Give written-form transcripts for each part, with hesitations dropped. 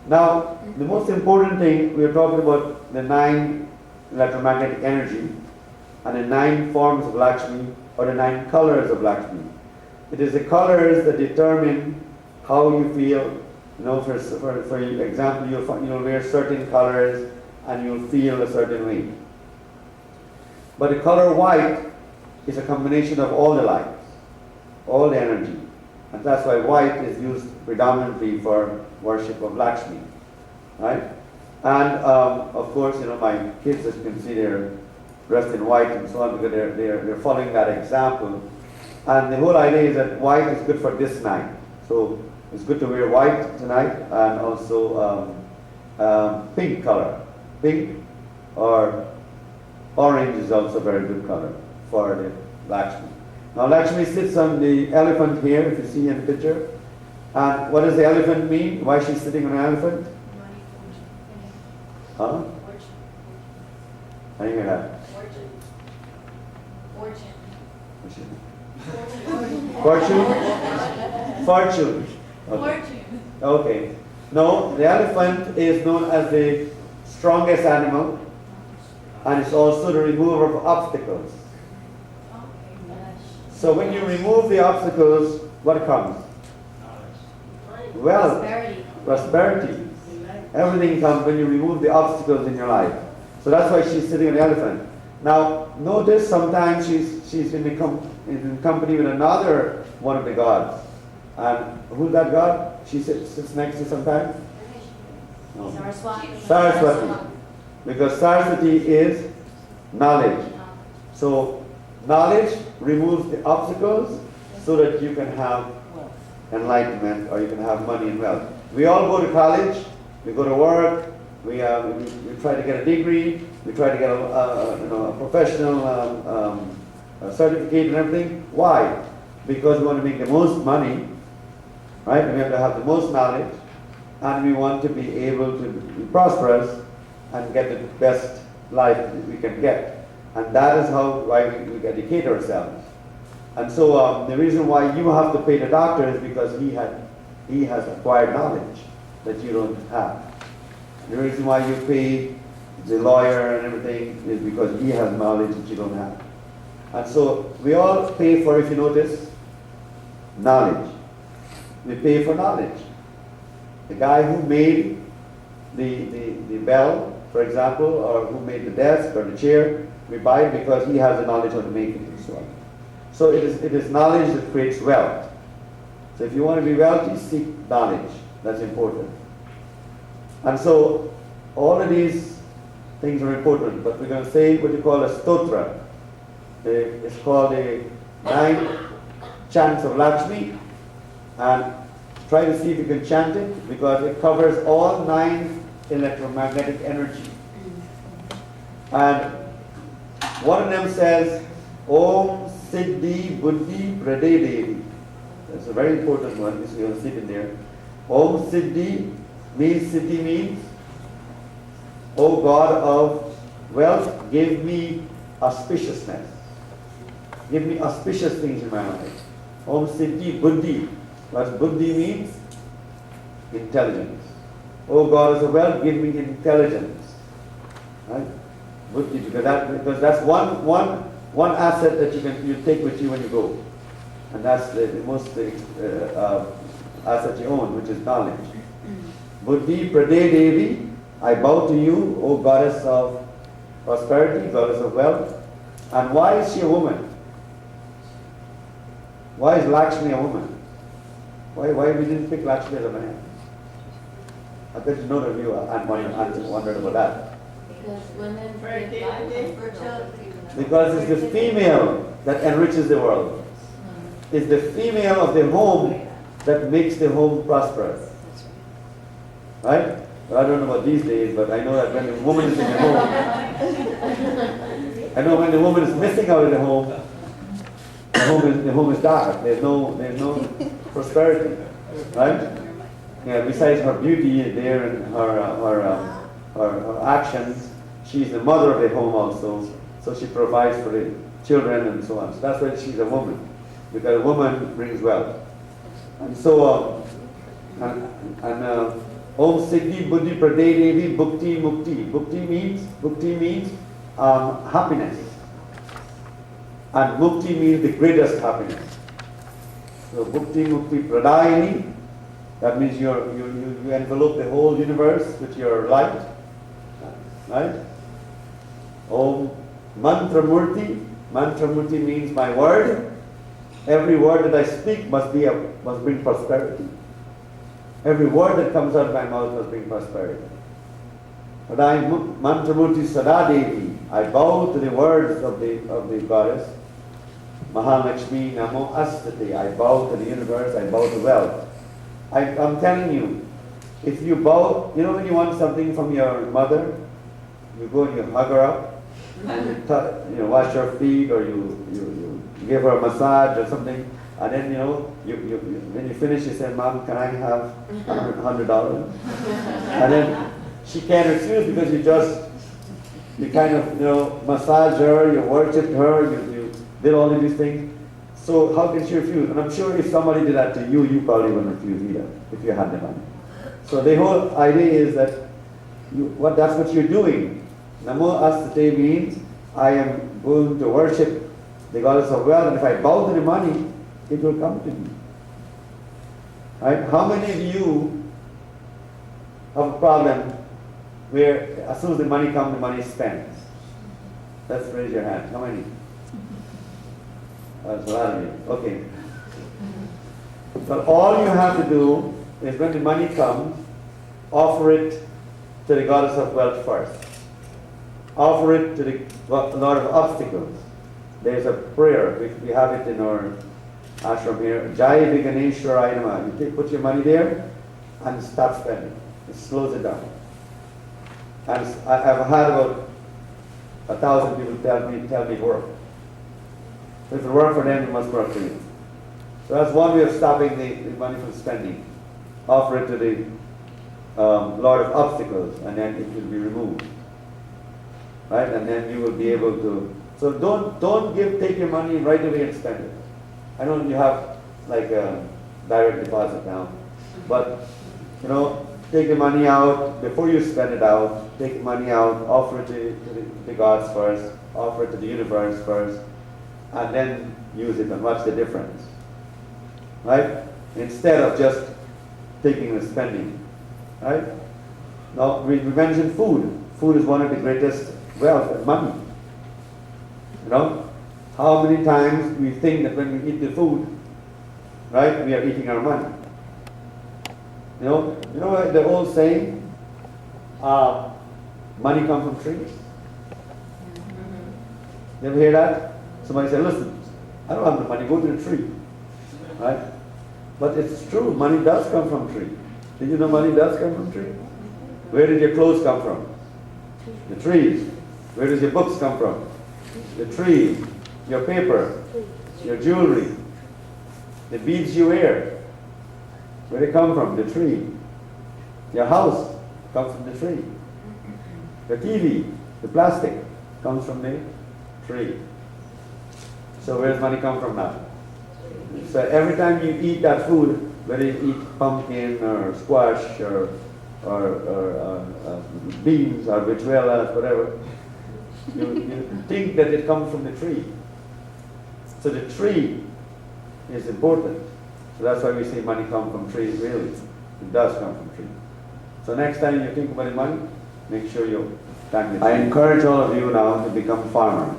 Now, the most important thing, we are talking about the 9 electromagnetic energy and the 9 forms of Laxmi, or the 9 colors of Laxmi. It is the colors that determine how you feel. You know, for example, you'll wear certain colors and you'll feel a certain way. But the color white is a combination of all the lights, all the energy. And that's why white is used predominantly for worship of Laxmi, right? And of course, you know, my kids, as you can see, they're dressed in white and so on because they're following that example. And the whole idea is that white is good for this night. So it's good to wear white tonight, and also pink color. Pink or orange is also a very good color for the Laxmi. Now Laxmi sits on the elephant here, if you see in the picture. And what does the elephant mean? Why is she sitting on an elephant? Huh? I didn't hear that. Fortune? Fortune. Okay. Okay. No, the elephant is known as the strongest animal, and it's also the remover of obstacles. So when you remove the obstacles, what comes? Wealth, prosperity. Everything comes when you remove the obstacles in your life. So that's why she's sitting on the elephant. Now, notice sometimes she's in company with another one of the gods. And who's that god she sits next to sometimes? No. Saraswati. Because Saraswati is knowledge. So knowledge removes the obstacles so that you can have enlightenment, or you can have money and wealth. We all go to college, we go to work, we try to get a degree, we try to get a professional certificate and everything. Why? Because we want to make the most money, right? We have to have the most knowledge, and we want to be able to be prosperous and get the best life that we can get. And that is why we educate ourselves. And so the reason why you have to pay the doctor is because he has acquired knowledge that you don't have. The reason why you pay the lawyer and everything is because he has knowledge that you don't have. And so we all pay for, if you notice, knowledge. We pay for knowledge. The guy who made the bell, for example, or who made the desk or the chair, we buy it because he has the knowledge how to make it and so on. So it is knowledge that creates wealth. So if you want to be wealthy, seek knowledge. That's important. And so all of these things are important, but we're going to say what you call a stotra. It's called the 9 chants of Laxmi, and try to see if you can chant it, because it covers all 9 electromagnetic energy. And one of them says, Om Siddhi Buddhi Prade Devi. That's a very important one. This is going to sit in there. Om Siddhi means, O God of wealth, give me auspiciousness. Give me auspicious things in my life. Om Siddhi Buddhi. What Buddhi means? Intelligence. O God of wealth, give me intelligence. Right? Buddhi, because that's one asset that you take with you when you go, and that's the most asset you own, which is knowledge. Buddhi Prade Devi, I bow to you, O goddess of prosperity, goddess of wealth. And why is she a woman? Why is Laxmi a woman? Why we didn't pick Laxmi as a man? I bet you know of you wondered about that. Because women give fertility. Because it's the female that enriches the world. It's the female of the home that makes the home prosperous. Right? Well, I don't know about these days, but I know that when the woman is in the home, I know when the woman is missing out of the home is dark. There's no prosperity. Right? Yeah, besides her beauty there and her actions, she's the mother of the home also. So she provides for the children and so on. So that's why she's a woman, because a woman brings wealth. And so, Om Siddhi Buddhi Pradeya Devi Bhukti Mukti. Bhukti means happiness. And Mukti means the greatest happiness. So Bhukti Mukti Pradayini, that means you envelope the whole universe with your light. Right? Om Mantra Murti. Mantra Murti means my word. Every word that I speak must bring prosperity. Every word that comes out of my mouth must bring prosperity. But I Mantra Murti Sadadevi. I bow to the words of the goddess. Mahalakshmi Namo Astate. I bow to the universe, I bow to wealth. I'm telling you, if you bow, you know when you want something from your mother, you go and you hug her up, and you wash her feet, or you give her a massage or something, and then when you finish, you say, Mom, can I have $100? And then she can't refuse because you kind of massage her, you worship her, you did all of these things. So how can she refuse? And I'm sure if somebody did that to you, you probably wouldn't refuse either, if you had the money. So the whole idea is that that's what you're doing. Namo Astate means I am going to worship the goddess of wealth, and if I bow to the money, it will come to me. Right? How many of you have a problem where as soon as the money comes, the money is spent? Let's raise your hand. How many? That's a lot of you. Okay. But all you have to do is when the money comes, offer it to the goddess of wealth first. Offer it to the Lord of obstacles. There's a prayer, we have it in our ashram here. Jai Viganeshwarai Namah. You put your money there and stop spending. It slows it down. And I've had about 1,000 people tell me work. So if it worked for them, it must work for you. So that's one way of stopping the money from spending. Offer it to the Lord of obstacles, and then it will be removed. Right? And then you will be able to. So don't take your money right away and spend it. I know you have like a direct deposit now, but take the money out before you spend it out. Take the money out, offer it to the gods first, offer it to the universe first, and then use it and watch the difference. Right? Instead of just taking and spending. Right? Now we mentioned food. Food is one of the greatest wealth and money. How many times we think that when we eat the food, right, we are eating our money. You know the old saying, money comes from trees. You ever hear that? Somebody said, listen, I don't have the money, go to the tree. Right? But it's true, money does come from tree. Did you know money does come from tree? Where did your clothes come from? The trees. Where does your books come from? The trees. Your paper. Your jewelry. The beads you wear. Where they come from? The tree. Your house comes from the tree. The TV, the plastic, comes from the tree. So where does money come from now? So every time you eat that food, whether you eat pumpkin or squash or beans or habichuelas, whatever, you think that it comes from the tree. So the tree is important. So that's why we say money comes from trees, really. It does come from trees. So next time you think about money, make sure you thank the tree. I encourage all of you now to become farmers.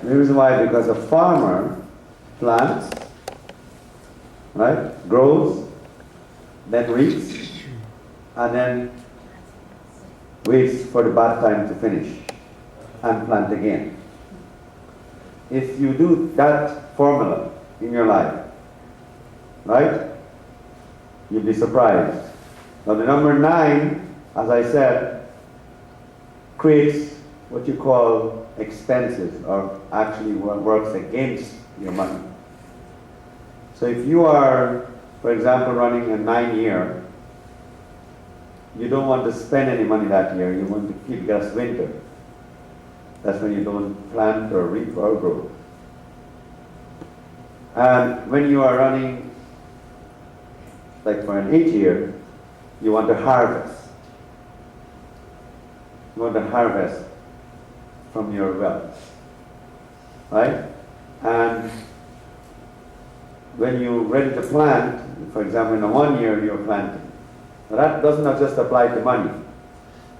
The reason why, because a farmer plants, right, grows, then reaps, and then waits for the bad time to finish and plant again. If you do that formula in your life, right, you'll be surprised. Now the number 9, as I said, creates what you call expenses, or actually works against your money. So if you are, for example, running a 9-year, you don't want to spend any money that year, you want to keep just winter. That's when you don't plant or reap or grow. And when you are running like for an 8-year, you want to harvest. You want to harvest from your wealth. Right? And when you're ready to plant, for example, in a 1 year you're planting. Now that does not just apply to money.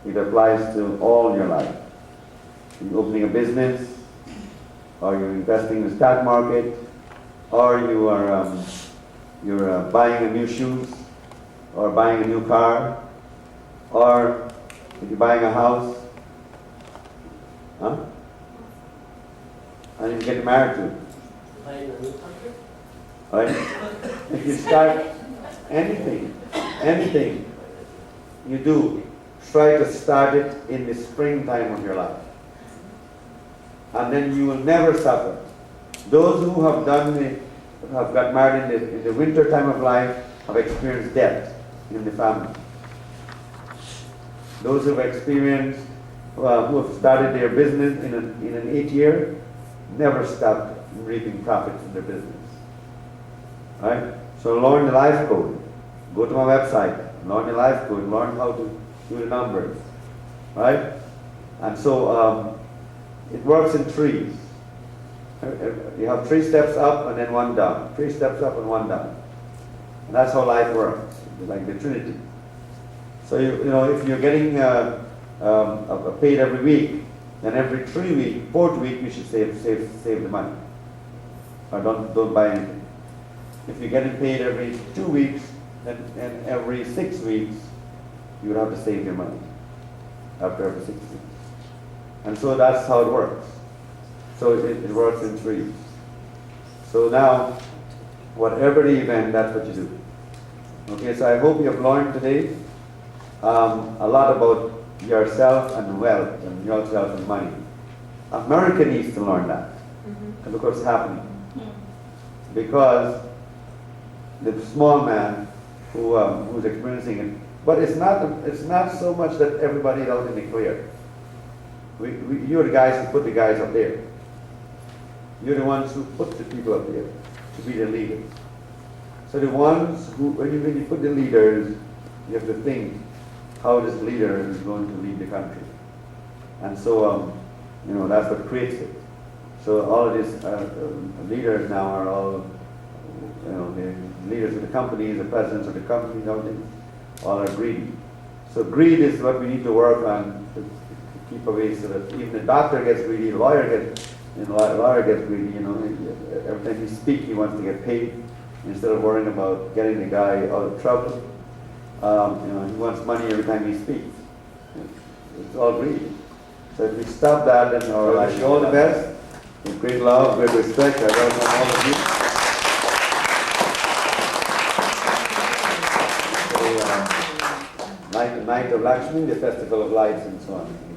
It applies to all your life. You're opening a business, or you're investing in the stock market, or you're buying a new shoes, or buying a new car, or if you're buying a house, huh? And you get married to. Buying a new country? Right? If you start anything you do, try to start it in the springtime of your life. And then you will never suffer. Those who have got married in the winter time of life have experienced death in the family. Those who have experienced, who have started their business in an 8-year, never stopped reaping profits in their business. Right? So learn the life code. Go to my website, learn the life code, learn how to do the numbers. Right? And so it works in threes. You have 3 steps up and then 1 down. 3 steps up and 1 down. And that's how life works, like the Trinity. So you know, if you're getting paid every week, then every 4th week you should save the money. Or don't buy anything. If you're getting paid every 2 weeks, and every 6 weeks, you would have to save your money after every 6 weeks. And so that's how it works. So it works in threes. So now, whatever the event, that's what you do. Okay, so I hope you have learned today a lot about yourself and wealth, and yourself and money. America needs to learn that. And look what's happening. Because the small man who's experiencing it, but it's not so much that everybody else in the clear. You're the guys who put the guys up there. You're the ones who put the people up there to be the leaders. So the ones who, when you put the leaders, you have to think how this leader is going to lead the country. And so, you know, that's what creates it. So all of these leaders now are all, you know, the leaders of the companies, the presidents of the companies, all are greedy. So greed is what we need to work on to keep away, so that even the doctor gets greedy, the lawyer gets greedy. You know, every time he speaks, he wants to get paid instead of worrying about getting the guy out of trouble. You know, he wants money every time he speaks. It's all greedy. So if we stop that, then I wish you all the best. With great love, great respect, I welcome all of you. The night of Laxmi, the festival of lights, and so on.